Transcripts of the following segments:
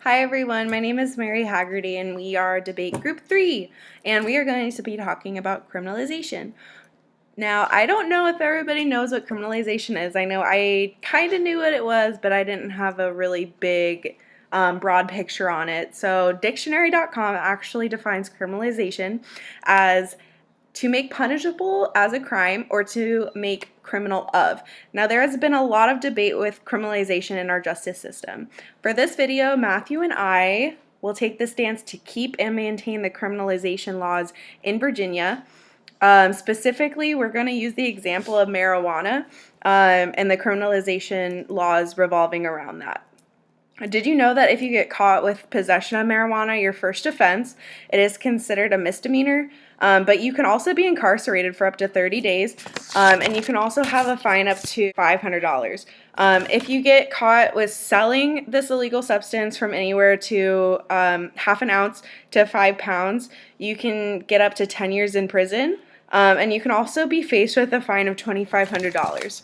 Hi everyone, my name is Mary Haggerty and we are debate group 3 and we are going to be talking about criminalization. Now, I don't know if everybody knows what criminalization is. I know I kind of knew what it was, but I didn't have a really big, broad picture on it. So, dictionary.com actually defines criminalization as to make punishable as a crime or to make criminal of. Now, there has been a lot of debate with criminalization in our justice system. For this video, Matthew and I will take the stance to keep and maintain the criminalization laws in Virginia. Specifically, we're going to use the example of marijuana and the criminalization laws revolving around that. Did you know that if you get caught with possession of marijuana, your first offense, it is considered a misdemeanor, but you can also be incarcerated for up to 30 days, and you can also have a fine up to $500. If you get caught with selling this illegal substance from anywhere to half an ounce to 5 pounds, you can get up to 10 years in prison, and you can also be faced with a fine of $2,500.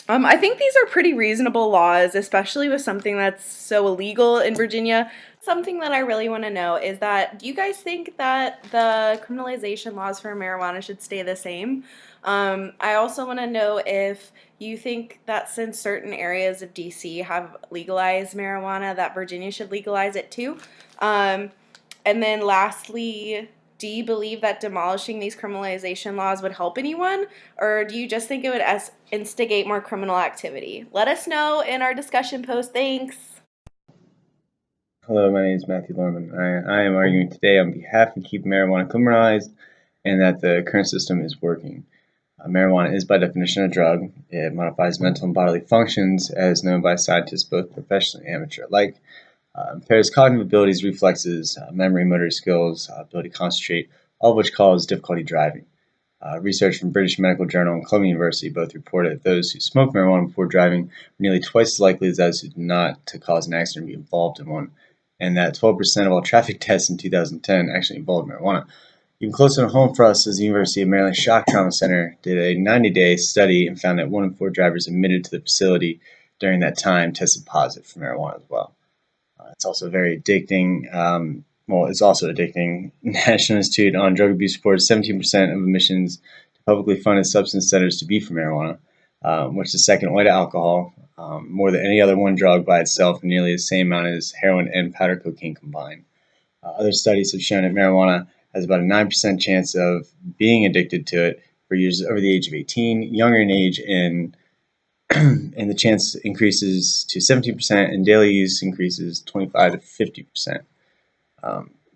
I think these are pretty reasonable laws, especially with something that's so illegal in Virginia. Something that I really want to know is that do you guys think that the criminalization laws for marijuana should stay the same? I also want to know if you think that since certain areas of DC have legalized marijuana, that Virginia should legalize it too. And then lastly, do you believe that demolishing these criminalization laws would help anyone, or do you just think it would instigate more criminal activity? Let us know in our discussion post. Thanks. Hello, my name is Matthew Lorman. I am arguing today on behalf of keeping marijuana criminalized and that the current system is working. Marijuana is by definition a drug. It modifies mental and bodily functions as known by scientists both professional and amateur alike. Impairs cognitive abilities, reflexes, memory, motor skills, ability to concentrate, all of which cause difficulty driving. Research from British Medical Journal and Columbia University both reported that those who smoke marijuana before driving were nearly twice as likely as those who did not to cause an accident or be involved in one, and that 12% of all traffic deaths in 2010 actually involved marijuana. Even closer to home for us is the University of Maryland Shock Trauma Center did a 90-day study and found that 1 in 4 drivers admitted to the facility during that time tested positive for marijuana as well. It's also very addicting. It's also addicting. National Institute on Drug Abuse reported 17% of admissions to publicly funded substance centers to be for marijuana, which is second only to alcohol, more than any other one drug by itself, and nearly the same amount as heroin and powder cocaine combined. Other studies have shown that marijuana has about a 9% chance of being addicted to it for users over the age of 18, younger in age, and the chance increases to 17%, and daily use increases 25 to 50%.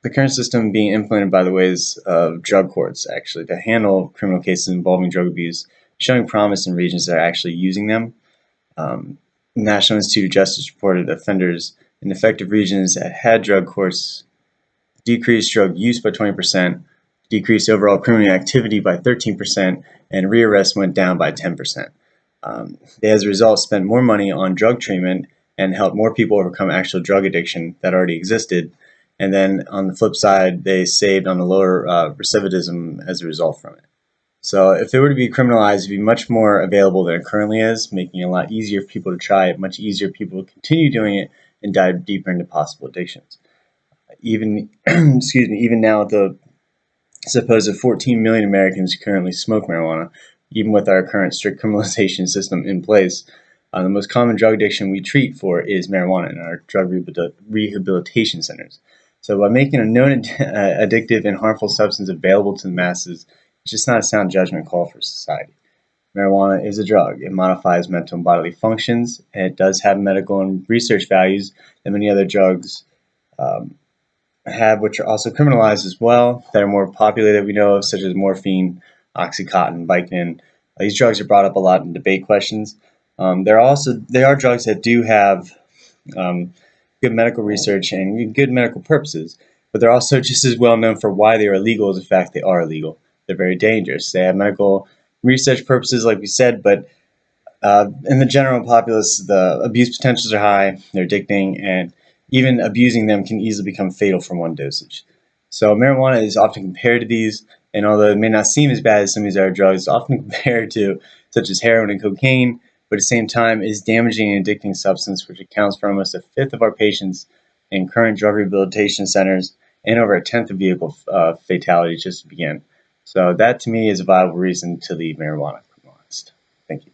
The current system being implemented by the ways of drug courts, actually, to handle criminal cases involving drug abuse, showing promise in regions that are actually using them. National Institute of Justice reported that offenders in affected regions that had drug courts decreased drug use by 20%, decreased overall criminal activity by 13%, and rearrests went down by 10%. They, as a result, spent more money on drug treatment and helped more people overcome actual drug addiction that already existed. And then on the flip side, they saved on the lower recidivism as a result from it. So if it were to be criminalized, it would be much more available than it currently is, making it a lot easier for people to try it, much easier for people to continue doing it and dive deeper into possible addictions. Even even now, the supposed 14 million Americans currently smoke marijuana, even with our current strict criminalization system in place. The most common drug addiction we treat for is marijuana in our drug rehabilitation centers. So by making a known addictive and harmful substance available to the masses, it's just not a sound judgment call for society. Marijuana is a drug. It modifies mental and bodily functions, and it does have medical and research values that many other drugs have, which are also criminalized as well, that are more popular that we know of, such as morphine, Oxycontin, Vicodin. These drugs are brought up a lot in debate questions. They are drugs that do have good medical research and good medical purposes, but they're also just as well known for why they are illegal as the fact they are illegal. They're very dangerous. They have medical research purposes, like we said, but in the general populace, the abuse potentials are high, they're addicting, and even abusing them can easily become fatal from one dosage. So marijuana is often compared to these, and although it may not seem as bad as some of these other drugs, it's often compared to such as heroin and cocaine, but at the same time is damaging and addicting substance, which accounts for almost a fifth of our patients in current drug rehabilitation centers and over a tenth of vehicle fatalities just to begin. So that to me is a viable reason to leave marijuana criminalized. Thank you.